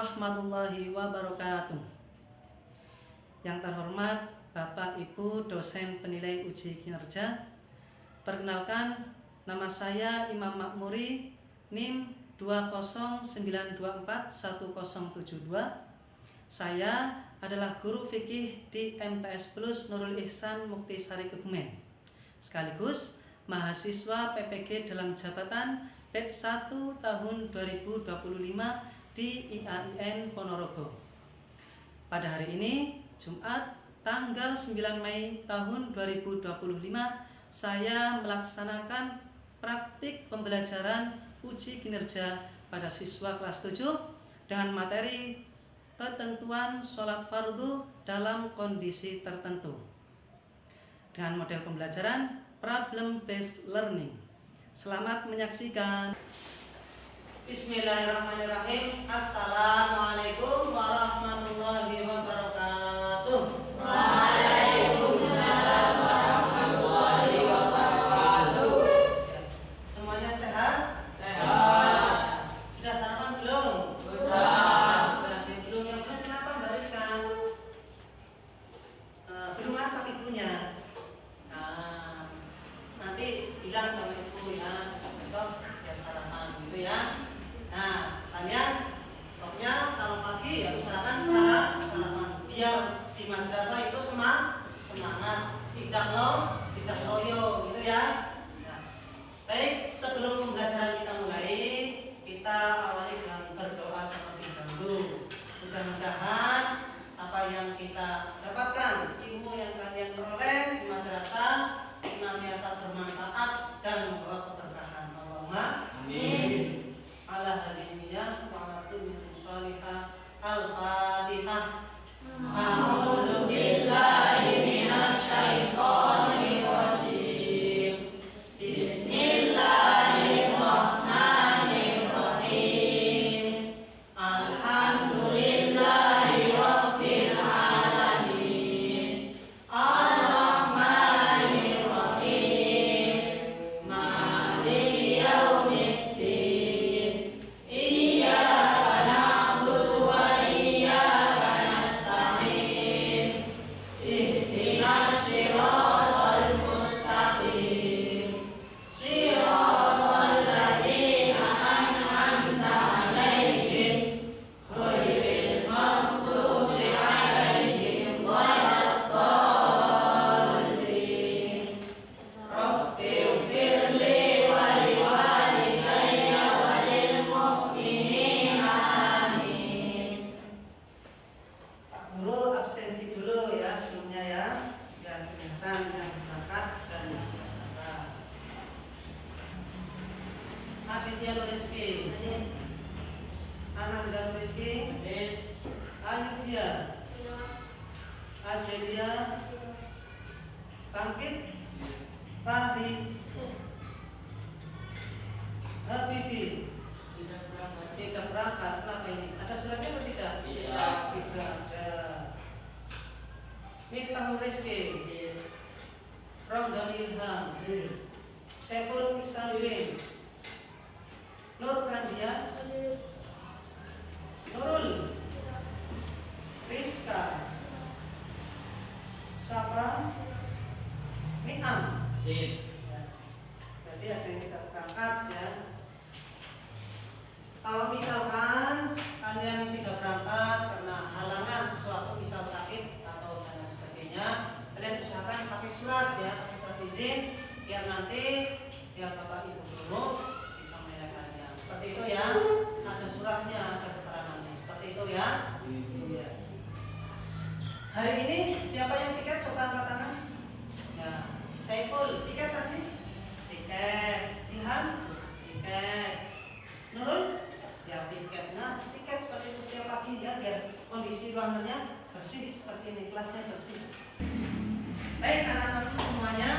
warahmatullahi wabarakatuh. Yang terhormat Bapak Ibu dosen penilai uji kinerja. Perkenalkan, nama saya Imam Makmuri, NIM 209241072. Saya adalah guru fikih di MTS Plus Nurul Ihsan Muktisari Kebumen, sekaligus mahasiswa PPG dalam jabatan batch 1 tahun 2025 di IAIN Ponorogo. Pada hari ini, Jumat tanggal 9 Mei tahun 2025, saya melaksanakan praktik pembelajaran uji kinerja pada siswa kelas 7 dengan materi ketentuan sholat fardu dalam kondisi tertentu dengan model pembelajaran problem based learning. Selamat menyaksikan. Bismillahirrahmanirrahim. Assalamualaikum warahmatullahi wabarakatuh. Waalaikumsalam warahmatullahi wabarakatuh. Semuanya sehat? Sehat. Sudah sarapan belum? Sudah. Berarti belum. Yang belum kenapa Mbak Rizka? Belum masak ibunya. Nanti bilang sama ibu ya, besok-besok ya sarapan gitu ya. Nah, kalian pokoknya kalau pagi ya usahakan sarapan biar di madrasah itu semangat, tidak loyo gitu ya. Nah, baik, sebelum pembelajaran kita mulai, kita awali dengan berdoa terlebih dahulu. Mudah-mudahan apa yang kita dapatkan, ilmu yang kalian peroleh di madrasah senantiasa bermanfaat dan membawa keberkahan. Allahumma Amin. ala hadiniyah wa ala kulli sholihah. Al-Fatihah. A'udzu billahi minasy syaithanir rajim. Bismillahirrahmanirrahim. Alhamdulillahi rabbil alamin. Ar-Rahmanir Rahim. Maliki yaumiddin. Iyyaka na'budu wa iyyaka nasta'in. Ihdinas siratal mustaqim. Siratal ladzina an'amta 'alaihim ghairil maghdubi 'alaihim waladdallin. Rabbighfirli wa liwalidayya wa lil mu'minina amin. Pak Guru absensi dulu ya sebelumnya ya, biar kelihatan yang berangkat dan yang berangkat. Aditya Nuriski, Ananda Nuriski, Ayudya, Azelia, Bangkit, Fahri, Habibi. Tidak berangkat, kenapa ini? Ada suratnya atau tidak? Iya. Tidak ada. Miftahul Rizki, Ramdan Ilham, Syaiful Isalwin, Nur Kandias, Nurul, Rizka, Safa, Niam. Jadi ada yang tidak berangkat ya. Kalau misalkan kalian tidak berangkat karena halangan sesuatu, misal sakit atau dan sebagainya, kalian usahakan pakai surat ya, pakai surat izin, biar nanti ya Bapak Ibu guru bisa menanyakannya. Seperti itu ya. Ada suratnya, ada keterangannya. Seperti itu ya. Iya. Hari ini siapa yang tiket? Coba angkat tangan. Ya, Saiful, tiket tadi? Tiket. Ilham? Tiket. Nurul? Ya, tiket. Nah, tiket seperti itu setiap pagi ya, biar kondisi ruangannya bersih seperti ini, kelasnya bersih. Baik, anak-anak semuanya,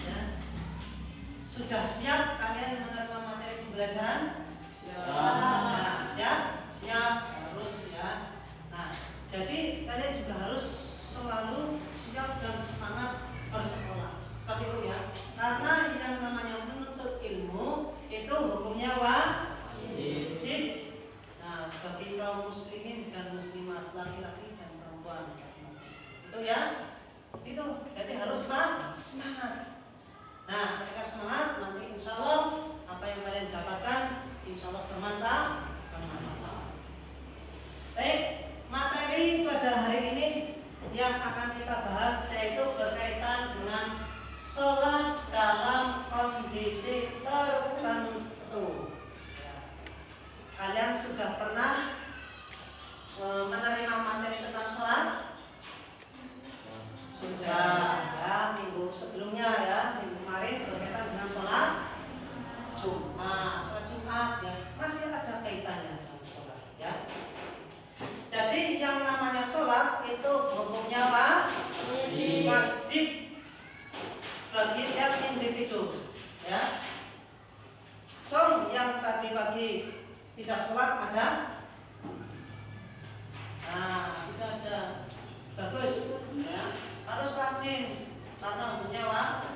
ya, sudah siap kalian menerima materi pembelajaran? Ya. Nah, siap, harus ya. Nah, jadi kalian juga harus selalu siap dan semangat bersekolah. Seperti itu ya. Karena yang namanya menuntut ilmu itu hukumnya wajib. Nah, bagi kaum muslimin laki-laki dan perempuan. Itu ya, itu. Jadi harus semangat. Nah, ketika semangat nanti insya Allah apa yang kalian dapatkan insya Allah bermanfaat. Baik, materi pada hari ini yang akan kita bahas yaitu berkaitan dengan sholat dalam kondisi tertentu. Kalian sudah pernah menerima materi tentang sholat? Sudah ya, minggu sebelumnya ya, minggu kemarin berkaitan dengan sholat Jumat ya, masih ada kaitannya dengan sholat ya. Jadi yang namanya sholat itu hukumnya apa? Wajib bagi tiap individu ya. Yang tadi pagi tidak sholat ada? Nah, tidak ada. Bagus ya. Harus rajin karena hukumnya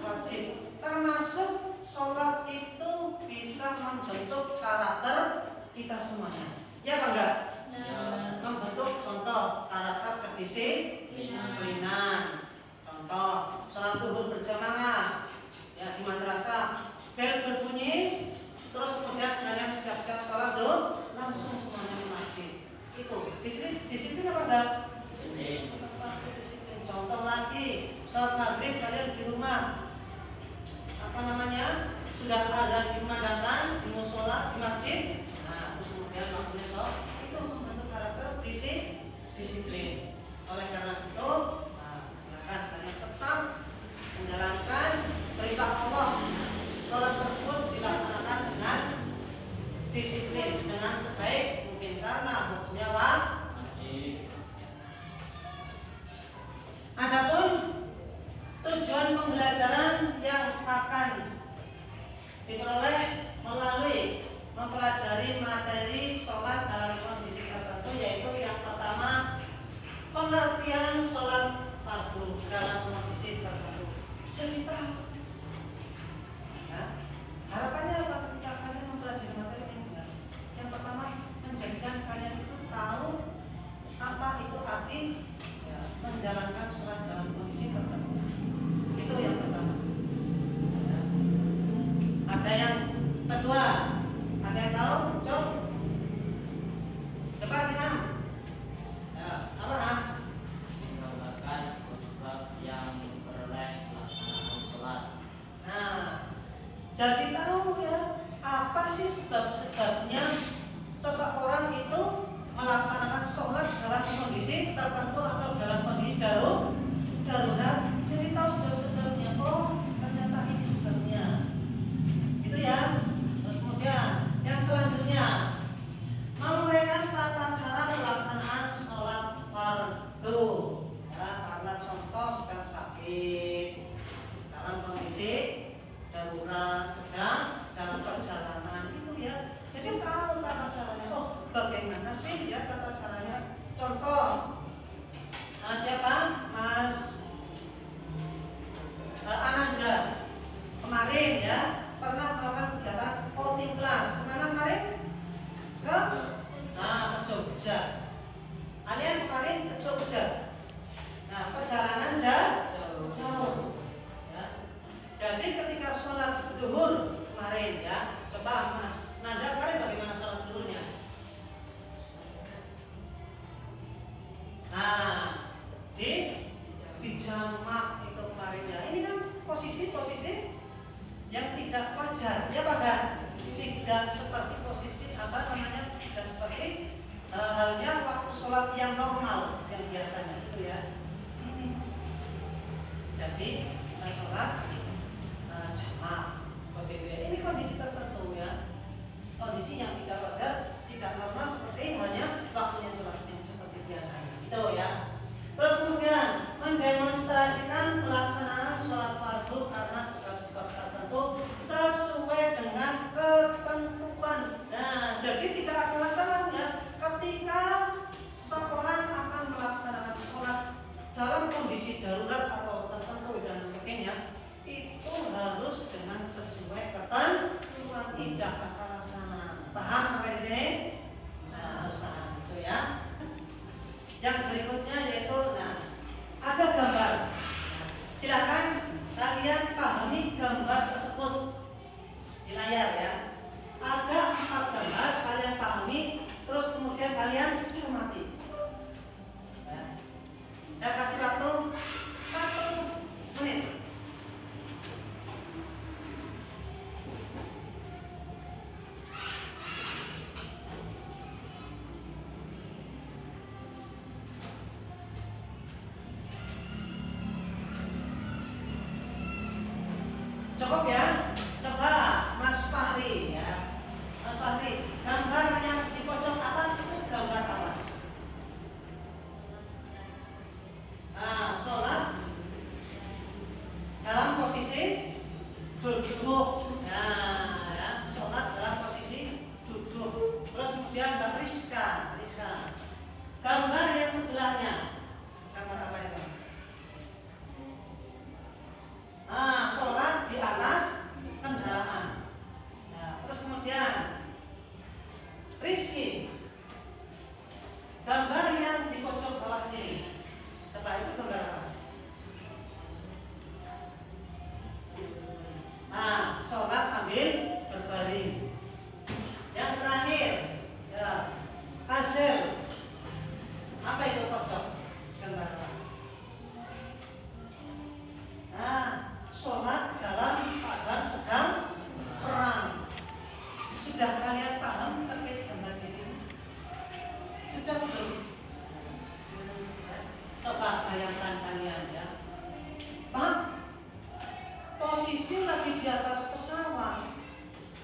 wajib. Termasuk sholat itu bisa membentuk karakter kita semuanya. Ya apa enggak? Membentuk contoh karakter kedisiplinan. Contoh sholat zuhur berjamaah ya di madrasah, bel berbunyi, terus kemudian kalian siap-siap sholat zuhur, langsung semuanya ke masjid. Itu disiplin apa enggak? Disiplin. Contoh lagi sholat maghrib kalian di rumah sudah azan dikumandangkan di musola di masjid. Nah, terus kemudian waktunya sholat itu membentuk karakter disiplin. Oleh karena itu, silakan kalian tetap menjalankan perintah Allah. Sholat tersebut dilaksanakan dengan disiplin, dengan sebaik mungkin karena hukumnya wajib. Adapun tujuan pembelajaran yang akan diperoleh melalui mempelajari materi sholat dalam kondisi tertentu, yaitu yang pertama pengertian sholat fardu dalam kondisi tertentu. Jadi tahu. Ya. Harapannya apa ketika kalian mempelajari materi ini? Yang pertama menjadikan kalian itu tahu apa itu arti menjalankan sholat dalam kondisi tertentu. Itu yang pertama. Ya. Ada yang kedua, ada yang tahu? Coba kita. Ya, apa Menggambarkan sebab yang memperoleh pelaksanaan sholat. Nah, jadi tahu ya apa sih sebab-sebabnya seseorang itu melaksanakan sholat dalam kondisi tertentu atau dalam kondisi darurat. Jadi tahu sebab-sebabnya. Oh, ternyata ini sebabnya. Itu ya. Terus kemudian yang selanjutnya menguraikan tata cara pelaksanaan sholat fardu. Ya, karena contoh sedang sakit, dalam kondisi darurat, sedang dalam perjalanan itu ya. Jadi tahu tata caranya. Oh, bagaimana sih ya tata caranya? Contoh, siapa? Mas Ananda kemarin ya pernah melakukan kegiatan outing class. Kemana kemarin? Ke Jogja. Kalian kemarin ke Jogja. Nah, perjalanan jauh. Ya. Jadi ketika sholat zuhur kemarin ya, coba Mas Nanda kemarin bagaimana sholat zuhurnya? Nah, di jamak itu kemarin ya. Ini kan posisi-posisi yang tidak wajar, ya Pak kan? Tidak seperti posisi tidak seperti halnya waktu sholat yang normal, yang biasanya itu ya. Ini. Jadi bisa sholat jamak seperti itu ya. Ini kondisi tertentu ya. Kondisi yang tidak wajar, tidak normal seperti halnya waktunya sholat yang seperti biasanya. Itu ya. Terus kemudian mendemonstrasikan pelaksanaan sholat fardu karena sebab-sebab tertentu sesuai dengan ketentuan. Nah, jadi tidak asal-asalan ya. Ketika seseorang akan melaksanakan sholat dalam kondisi darurat atau tertentu dan sebagainya, itu harus dengan kalian cermati. Ya. Saya kasih waktu 1 menit. Cukup ya? Coba Mas Fahri ya. Mas Fahri, gambar yang di pojok atas itu gambar apa? Nah, sholat dalam posisi duduk. Nah, ya, sholat dalam posisi duduk. Terus kemudian Mbak Rizka. Gambar yang sebelahnya, gambar apa itu? Nah, sholat di atas kendaraan. Nah, terus kemudian Rizky, gambar yang di pojok bawah sini. Coba itu gambar apa? Nah, sholat sambil berbaring. Yang terakhir, ya, Hazel. Apa itu pojok? Gambar apa? Nah, sholat dalam keadaan sedang perang. Sudah kalian paham terkait gambar di sini? Sudah belum? Coba bayangkan kalian ya. Pak, posisi lagi di atas pesawat.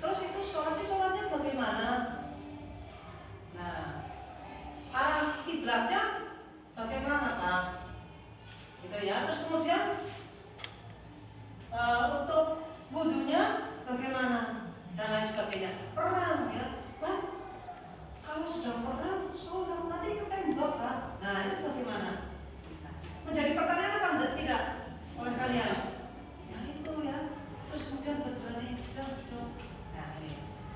Terus itu sholatnya bagaimana? Nah, arah kiblatnya bagaimana, Pak? Gitu ya. Terus kemudian untuk wudhunya bagaimana dan lain sebagainya. Perang ya, Pak. Kalau sudah perang, sholat nanti ketembak, Pak. Nah, itu bagaimana? Menjadi pertanyaan apa enggak tidak oleh kalian? Ya itu ya. Terus kemudian berbaring duduk.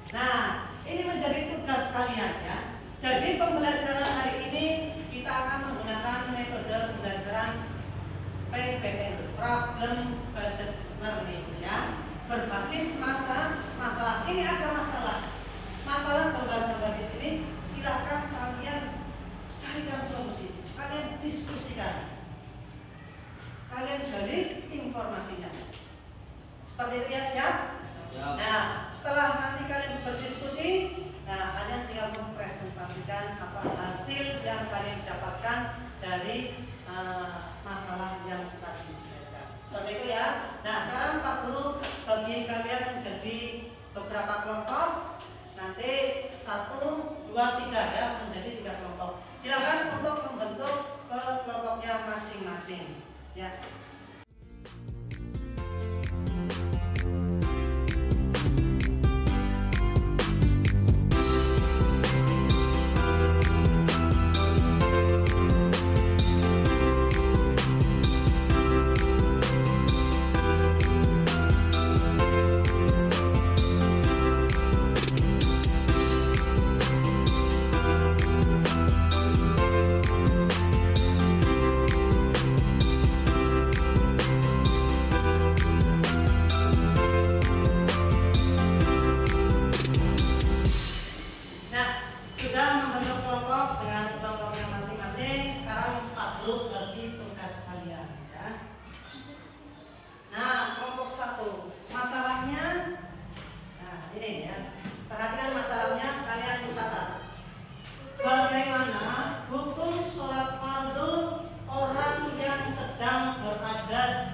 Nah, ini menjadi tugas kalian ya. Jadi pembelajaran hari ini kita akan menggunakan metode pembelajaran PBL, Problem Based Learning ya, berbasis masalah. Ini ada masalah gambar-gambar di sini. Silakan kalian carikan solusi, kalian diskusikan, kalian gali informasinya. Seperti itu ya, siap? Ya. Nah, setelah nanti kalian berdiskusi, nah kalian tinggal mempresentasikan apa hasil yang kalian dapatkan dari masalah yang tadi. Seperti itu ya. Nah, sekarang Pak Guru bagi kalian menjadi beberapa kelompok. Nanti 1, 2, 3 ya, menjadi 3 kelompok. Silakan untuk membentuk ke kelompoknya masing-masing. Ya.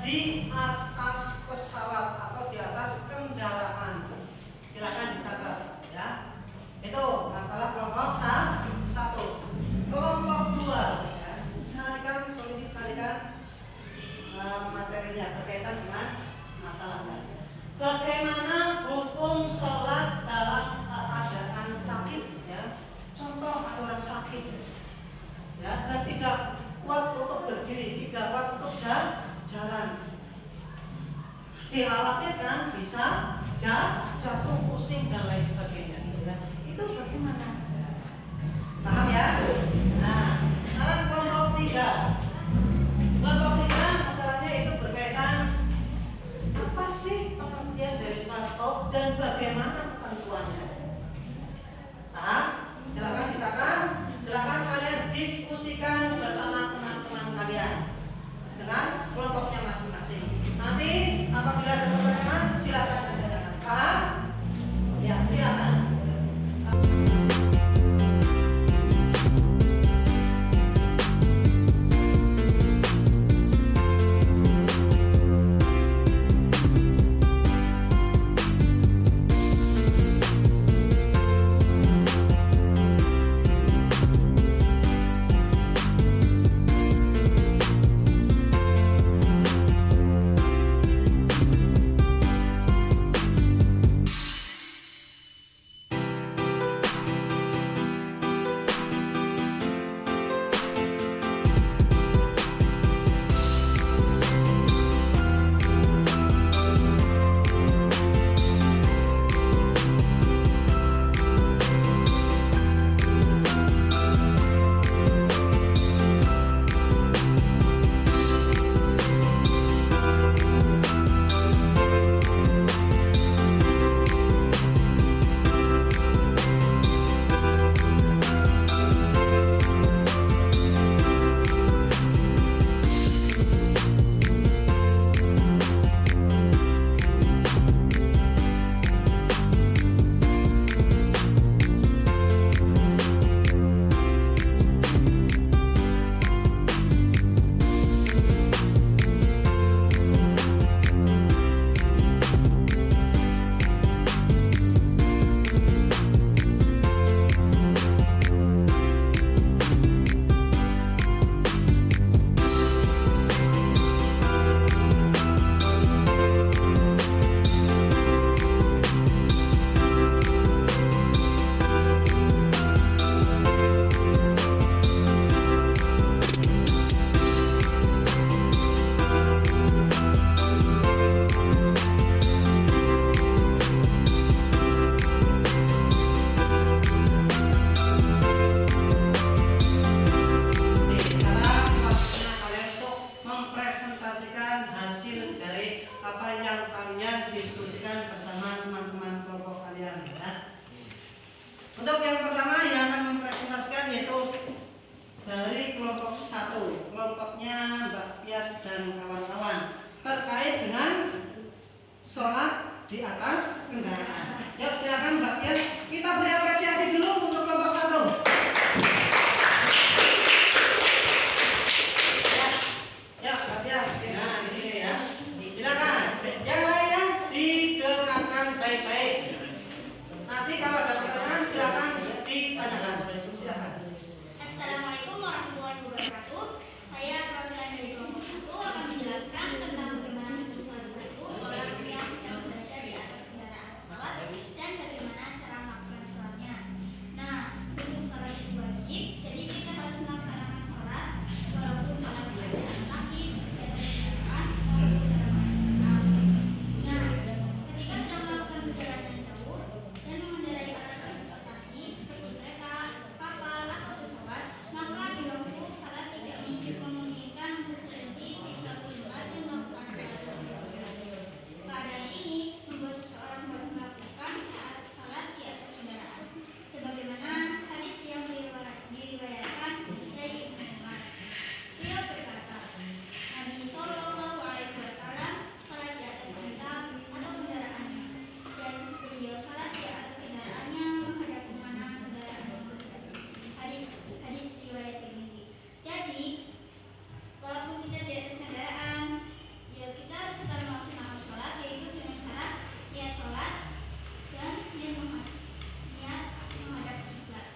Di atas pesawat atau di atas kendaraan. Silakan dicatat ya. Itu masalah kelompok 1. Kelompok 2 ya. Carikan solusi, carikan materinya berkaitan dengan masalahnya. Bagaimana hukum sholat dalam keadaan sakit ya. Contoh ada orang sakit ya, dan tidak kuat untuk berdiri, tidak kuat untuk jalan. Dikhawatirkan bisa jatuh, pusing dan lain sebagainya. Itu bagaimana? Paham ya? Nah, sekarang kelompok 3. Kelompok 3 masalahnya itu berkaitan apa sih pengertian dari sholat khauf dan bagaimana ketentuannya. Silakan dicatat. dari kelompok 1, kelompoknya Mbak Pias dan kawan-kawan, terkait dengan sholat di atas kendaraan. Yuk silakan Mbak Pias, kita beri apresiasi dulu untuk kelompok 1. Ya, Mbak Pias. Nah, di sini ya. Silakan. Yang lainnya didengarkan baik-baik. Nanti kalau ada pertanyaan silakan ditanyakan. Silakan. Assalamualaikum warahmatullahi wabarakatuh. Saya perwakilan dari kelompok 1 akan menjelaskan tentang bagaimana hukum sholat fardu seorang yang sedang berada di atas kendaraan pesawat dan bagaimana cara melakukan sholatnya. Nah, hukum sholat itu wajib, jadi kita harus melaksanakan sholat walaupun dalam keadaan sakit, di atas kendaraan maupun dalam keadaan tenang. Nah, ketika sedang melakukan perjalanan jauh dan mengendarai alat transportasi seperti kereta, kapal, atau pesawat, maka di waktu salat tidak memungkinkan untuk berhenti di suatu tempat dan melakukan salat. Keadaan ini membuat seseorang harus melakukan saat salat di atas kendaraan, sebagaimana hadis yang diriwayatkan dari Ibnu Umar. Beliau berkata, Nabi Shallallahu Alaihi Wasallam salat di atas unta atau kendaraannya, dan beliau salat di atas kendaraannya menghadap kemana kendaraan menghadap. Hadis riwayat Tirmidzi. Jadi, walaupun kita di atas kendaraan, ya kita harus tetap melaksanakan sholat, yaitu dengan cara niat sholat dan niat menghadap kiblat.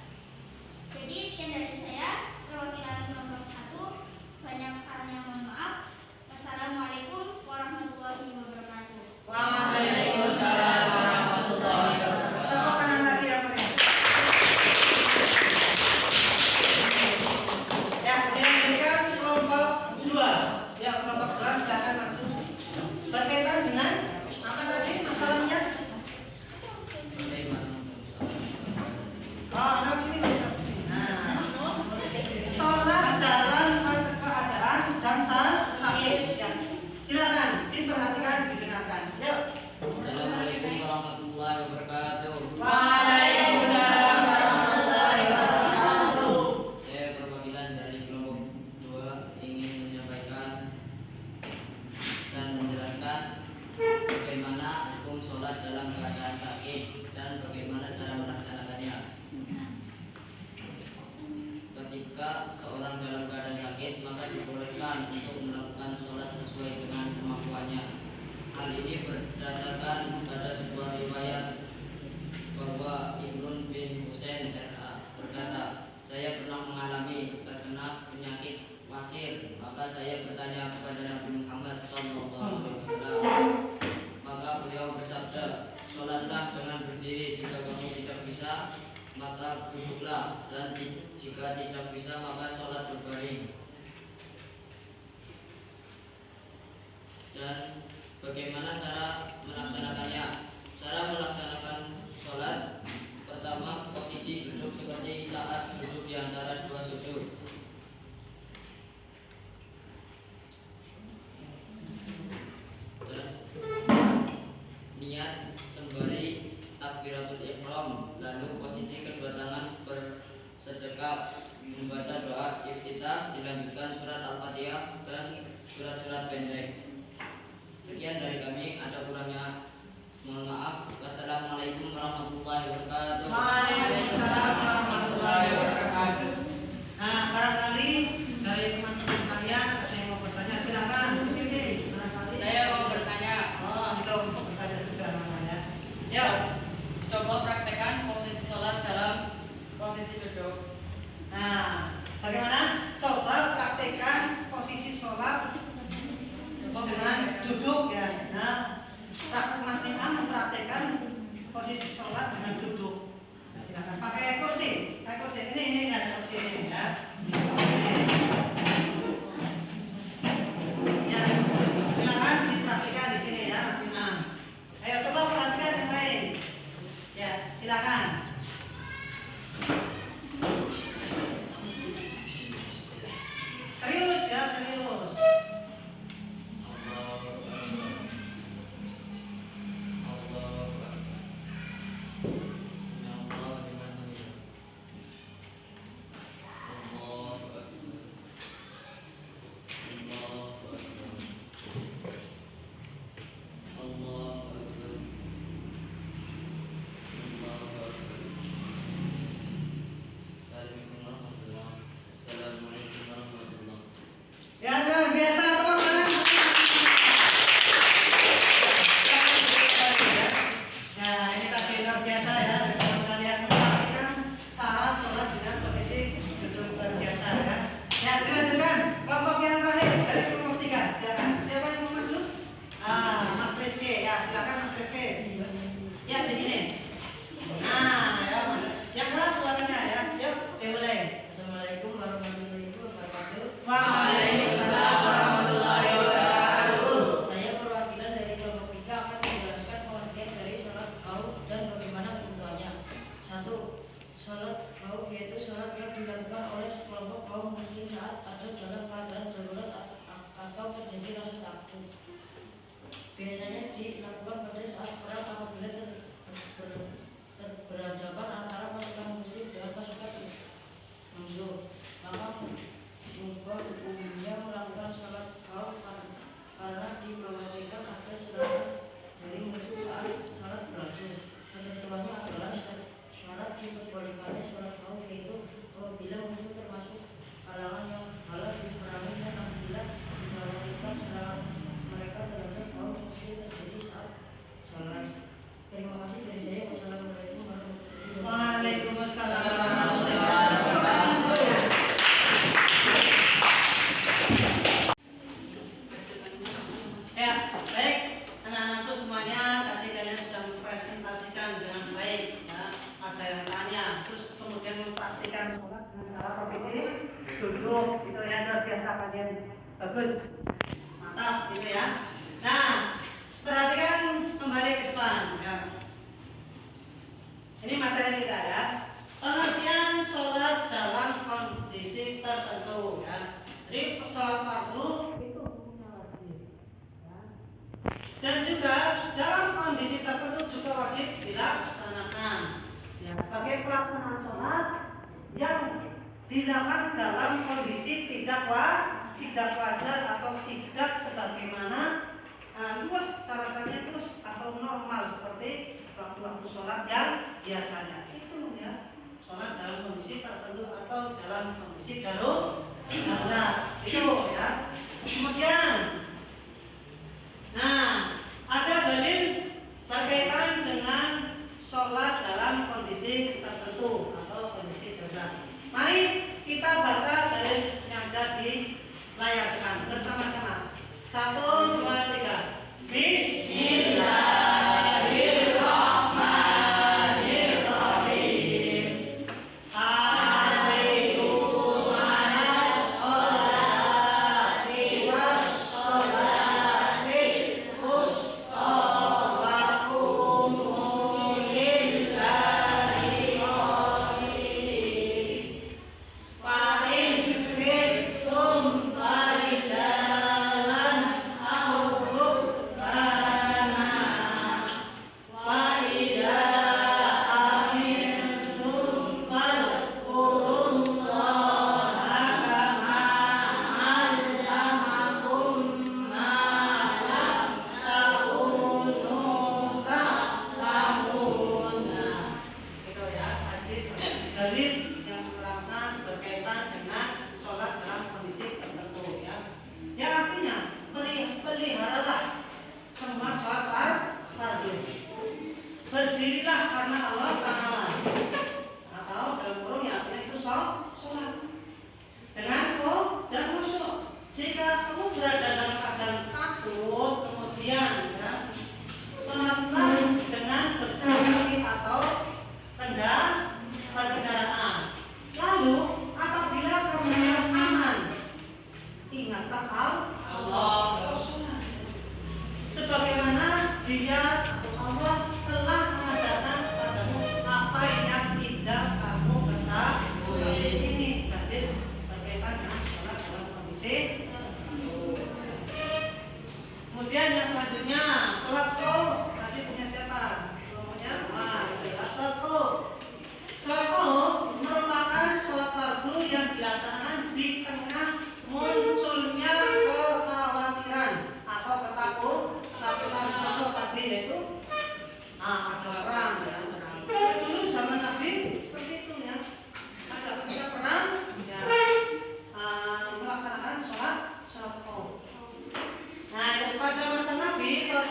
Jadi sekian dari saya, perwakilan kelompok 1. Banyak kesalahannya, mohon maaf. Wassalamualaikum warahmatullahi wabarakatuh. Waalaikumsalam warahmatullahi wabarakatuh. Tepuk tangan lagi ya, Pak. Ya, kemudian kelompok 2. Ya, kelompok 2 silakan maju. Berkaitan dengan apa tadi masalahnya? Bagaimana hukum sholat? Oh, lewat sini. Nah, sholat dalam keadaan sedang sakit. Ya, silakan diperhatikan, didengarkan. Yuk. Assalamualaikum warahmatullahi wabarakatuh. Waalaikumsalam warahmatullahi wabarakatuh. Saya perwakilan dari kelompok 2 ingin menyampaikan dan menjelaskan bagaimana hukum sholat dalam keadaan sakit dan bagaimana cara melaksanakannya. Ketika seorang dalam keadaan sakit, maka dibolehkan untuk melakukan sholat sesuai dengan kemampuannya. Hal ini berdasarkan pada sebuah riwayat bahwa Imrun bin Husain berkata, saya pernah mengalami terkena penyakit wasir, maka saya bertanya kepada Nabi Muhammad SAW. Maka beliau bersabda, sholatlah dengan berdiri, jika kamu tidak bisa maka duduklah, dan jika tidak bisa maka sholat berbaring. Dan bagaimana cara melaksanakannya? Cara melaksanakan sholat, pertama posisi duduk seperti saat duduk di antara dua sujud. Dan niat sembari takbiratul ihram, lalu posisi kedua tangan bersedekap, membaca doa iftitah, dilanjutkan surat Al-Fatihah dan surat-surat pendek. Sekian dari kami, ada kurangnya mohon maaf. Wassalamualaikum warahmatullahi wabarakatuh. Waalaikumsalam warahmatullahi wabarakatuh. Nah, barangkali dari teman-teman kalian ada yang mau bertanya, silakan. Oke, barangkali. Saya mau bertanya, Oh, itu untuk bertanya sudah namanya. Ya. coba praktekkan posisi sholat dalam posisi duduk. Nah, bagaimana? Coba praktekkan posisi sholat dengan duduk ya. Nah, Mas Imam mempraktekkan posisi sholat dengan duduk. Nah, silakan pakai kursi. Pakai kursi ini ada kursi ini ya. Ya, silakan dipraktikkan di sini ya, Mas Imam. Ayo coba perhatikan yang lain. Ya, silakan. Serius ya, serius. Allah jadi rasa takut. Biasanya dilakukan pada saat perang apabila berhadapan antara pasukan muslim dengan pasukan musuh. Maka mubah umumnya melakukan salat khauf karena dikhawatirkan ada serangan dari musuh saat salat berlangsung. Ketentuannya adalah syarat diperbolehkannya salat khauf yaitu apabila musuh termasuk kalangan yang halal diperangi dan apabila dikhawatirkan serangan mereka terhadap kaum muslim terjadi saat salat. Terima kasih dari saya. Wassalamualaikum warahmatullahi wabarakatuh. Waalaikumsalam warahmatullahi wabarakatuh. Ya, baik anak-anakku semuanya, tadi kalian sudah mempresentasikan dengan baik ya, ada yang tanya, terus kemudian mempraktikkan sholat dengan cara posisi duduk, itu ya luar biasa kalian, bagus, mantap gitu ya. Nah, perhatikan kembali ke depan ya. Ini materi kita ya. Pengertian sholat dalam kondisi tertentu ya. Jadi sholat fardu itu hukumnya wajib ya. Dan juga dalam kondisi tertentu juga wajib dilaksanakan ya, sebagai pelaksanaan sholat yang dilakukan dalam kondisi tidak wajar atau tidak sebagaimana luas caranya terus atau normal seperti waktu-waktu sholat yang biasanya. Itu ya, sholat dalam kondisi tertentu atau dalam kondisi darurat. Itu ya. Kemudian, nah ada dalil berkaitan dengan sholat dalam kondisi tertentu atau kondisi darurat. Mari kita baca dalil yang ada di layar depan bersama-sama. 1, 2, 3. Bismillahirrahmanirrahim. Alaikum wassalati wusta wa qumu lillahi qanitin. Fa in khiftum farijalan aw rukbana wa idza amintum fadhkurullaha kama 'allamakum ma lam takunu ta'lamun. Itu ya, hadis dalil yang menerangkan berkaitan dengan sholat dalam kondisi tertentu ya. Yang artinya peliharalah semua sholat fardu. Berdirilah karena Allah Ta'ala, atau dalam kurung ya artinya itu sholat dengan dan khusyuk. Jika kamu berada dalam keadaan takut, kemudian ya, sholatlah dengan berjalan kaki atau kendaraan. Lalu apabila kamu aman, ingatlah Allah, sholat. Sebagaimana Dia atau Allah telah mengajarkan kepadamu apa yang tidak kamu ketahui. Ini dalil berkaitan dengan sholat dalam kondisi. Kemudian yang selanjutnya sholat khauf. Tadi punya siapa? Namanya? Sholat khauf. Sholat khauf merupakan sholat fardu yang dilaksanakan di tengah munculnya kekhawatiran atau ketakutan contoh tadi yaitu ada perang ya. Dulu zaman Nabi seperti itu ya. Ada ketika perang ya, melaksanakan sholat khauf. Nah, pada masa Nabi sholat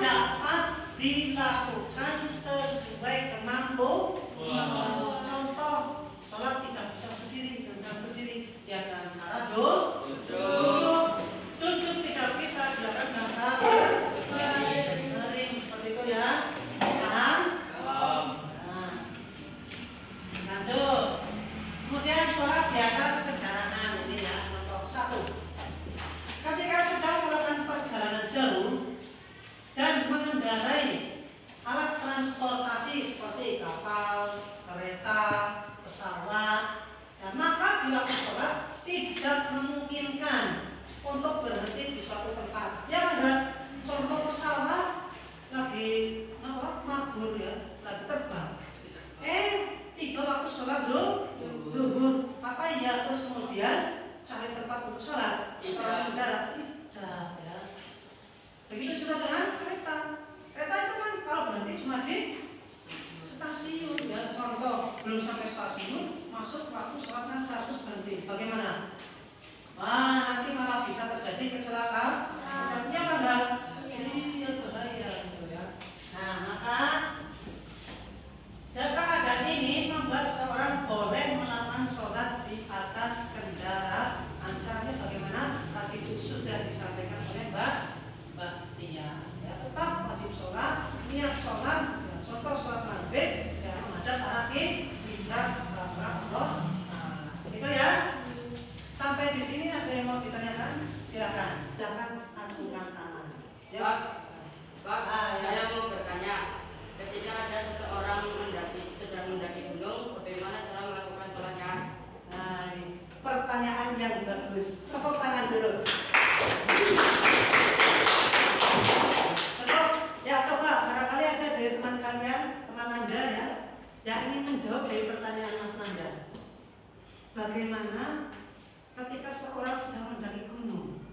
dapat dilakukan sesuai kemampuan. Contoh, sholat tidak bisa berdiri dengan cara berdiri, ya dengan cara duduk. Duduk tidak bisa dilakukan dengan cara berbaring, seperti itu ya. Paham? Nah, lanjut. Kemudian sholat di atas kendaraan ini ya, contoh 1. Ketika sedang melakukan perjalanan jauh dan mengendarai alat transportasi seperti kapal, kereta, pesawat, ya, maka dilakukan sholat tidak memungkinkan untuk berhenti di suatu tempat. Ya enggak? Contoh pesawat lagi mabur ya, lagi terbang. Tiba waktu sholat zuhur, apa ya terus kemudian cari tempat untuk sholat mendarat tidak ya. Begitu juga dengan kereta. Kereta itu kan kalau berhenti cuma di stasiun ya. Contoh belum sampai stasiun masuk waktu sholat asar terus berhenti. Bagaimana? Nanti malah bisa terjadi kecelakaan. Kecelakaan apa enggak? Iya bahaya gitu ya. Nah maka dan keadaan ini membuat seorang boleh melakukan sholat di atas kendaraan. Caranya bagaimana? Tadi itu sudah disampaikan oleh Mbak Tias. Ya, tetap wajib sholat, niat sholat. Ya, contoh sholat maghrib ya, menghadap arah kiblat Allah. Itu ya. Sampai di sini ada yang mau ditanyakan? Silakan. Jangan acungkan tangan. Ya. Pak, saya mau bertanya. Ketika ada seseorang sedang mendaki gunung, bagaimana cara melakukan sholatnya? Nah, ini pertanyaan yang bagus. Tepuk tangan dulu. Ya coba, barangkali ada dari teman kalian, teman Anda ya, yang ingin menjawab dari pertanyaan Mas Nanda. Bagaimana ketika seorang sedang mendaki gunung?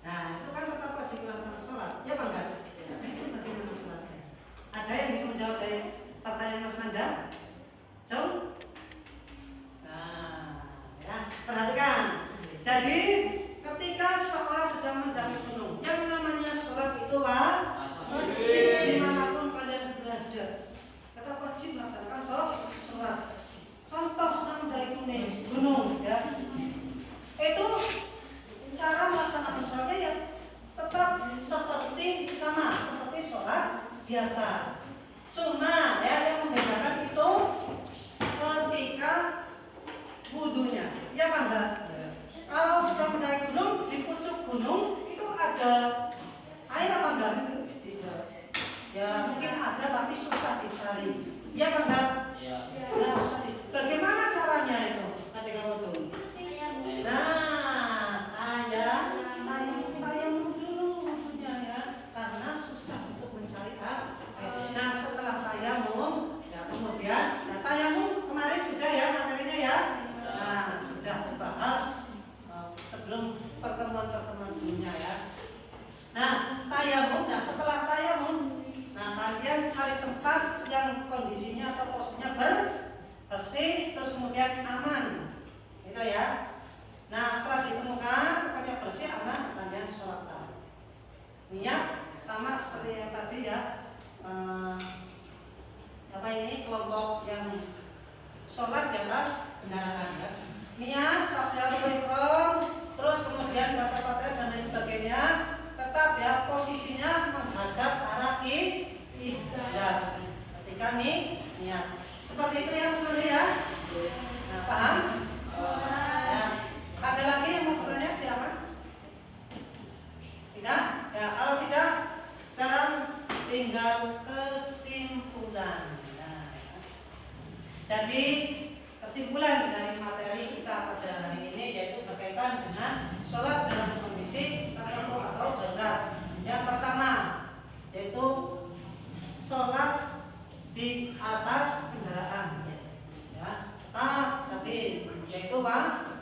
Nah, itu kan tetap wajib melaksanakan sholat, ya Pak enggak? Itu bagaimana sholatnya? Ada yang bisa menjawab dari pertanyaan Mas Nanda? Jauh? Nah, ya, perhatikan. Jadi, ketika seorang sedang mendaki gunung, yang namanya sholat itu wajib dimanapun kalian berada. Tetap wajib melaksanakan sholat. Contoh sedang mendaki gunung, ya. Itu cara melaksanakan sholatnya ya tetap seperti sholat biasa. Cuma ya yang membedakan itu ketika wudhunya, ya Pak enggak? Kalau sudah mendaki gunung, di pucuk gunung itu ada air apa enggak? Tidak. Ya mungkin ada tapi susah dicari. Ya Pak enggak? Ya. Nah, bagaimana caranya itu ketika wudhu? Nah, tayamum dulu wudhunya ya, karena susah untuk mencari air. Nah setelah tayamum, ya kemudian, tayamum kemarin sudah ya materinya ya. Nah sudah dibahas sebelum pertemuan sebelumnya ya. Nah tayamum, setelah tayamum, kalian cari tempat yang kondisinya atau posisinya bersih, terus kemudian aman, gitu ya. Nah setelah ditemukan tempatnya bersih, aman, kalian sholat. Niat sama seperti yang tadi ya. Kelompok yang sholat di atas kendaraan ya. Niat takbiratul ihram, terus kemudian baca Fatihah dan lain sebagainya. Tetap ya posisinya menghadap arah kiblat. Ketika niat. Seperti itu ya Mas Nuri ya. Nah, paham? Ya. Ada lagi yang mau bertanya? Silakan. Tidak? Ya, kalau tidak sekarang tinggal kesimpulan. Jadi kesimpulan dari materi kita pada hari ini yaitu berkaitan dengan sholat dalam kondisi tertentu atau darurat. Yang pertama yaitu sholat di atas kendaraan. Ya, tadi yaitu wajib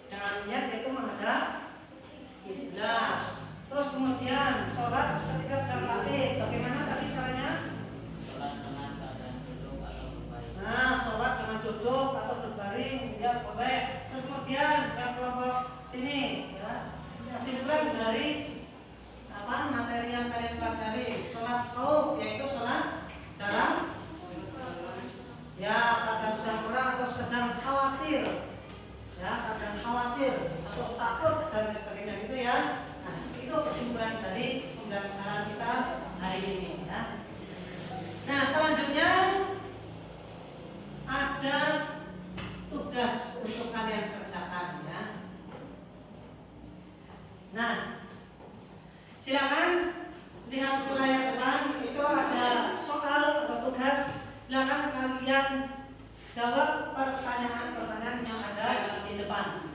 dengan niat yaitu menghadap kiblat. Terus kemudian sholat ketika sedang sakit, bagaimana tadi caranya? Sholat dengan duduk atau berbaring, ya boleh. Terus kemudian yang kelompok sini, ya kesimpulan dari materi yang takut dan sebagainya gitu ya. Nah, itu kesimpulan dari pembelajaran kita hari ini ya. Nah, selanjutnya ada tugas untuk kalian kerjakan ya. Nah, silakan lihat ke layar depan, itu ada soal atau tugas. Silakan kalian jawab pertanyaan-pertanyaan yang ada di depan.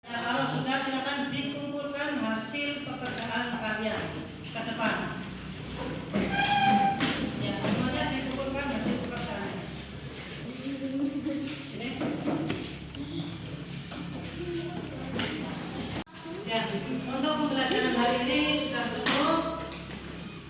Ya, kalau sudah silakan dikumpulkan hasil pekerjaan kalian ke depan. Ya, semuanya dikumpulkan hasil pekerjaannya. Sini. Ya, untuk pembelajaran hari ini sudah cukup.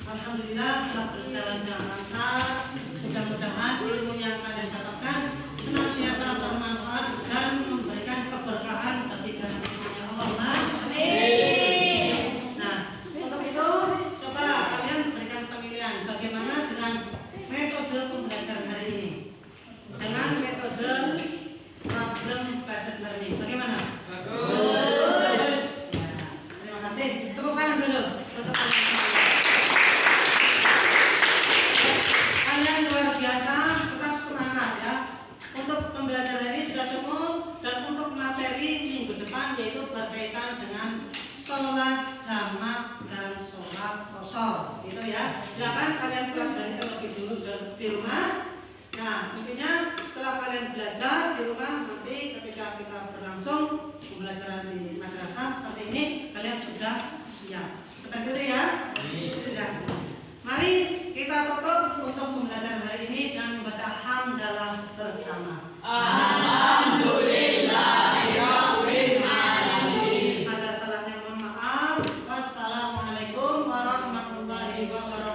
Alhamdulillah telah berjalan dengan lancar. Mudah-mudahan ilmu yang kalian dapatkan senantiasa bermanfaat dan memberikan keberkahan bagi kalian semuanya. Allahumma amin. Nah, untuk itu coba kalian berikan pemilihan bagaimana dengan metode pembelajaran hari ini. Dengan metode problem based learning. Bagaimana? Bagus. Ya, terima kasih. Tepuk tangan dulu. Tepuk tangan. Kalian luar biasa, tetap semangat ya. Untuk pembelajaran ini sudah cukup, dan untuk materi minggu depan yaitu berkaitan dengan sholat jamak dan sholat qashar, gitu ya. Silakan kalian pelajari terlebih dulu di rumah. Nah, intinya setelah kalian belajar di rumah, nanti ketika kita berlangsung pembelajaran di madrasah seperti ini, kalian sudah siap. Seperti itu ya. Ya. Mari kita tutup untuk pembelajaran hari ini dan membaca hamdalah bersama. Alhamdulillahirabbil alamin. Ada salahnya mohon maaf. Wassalamualaikum warahmatullahi wabarakatuh.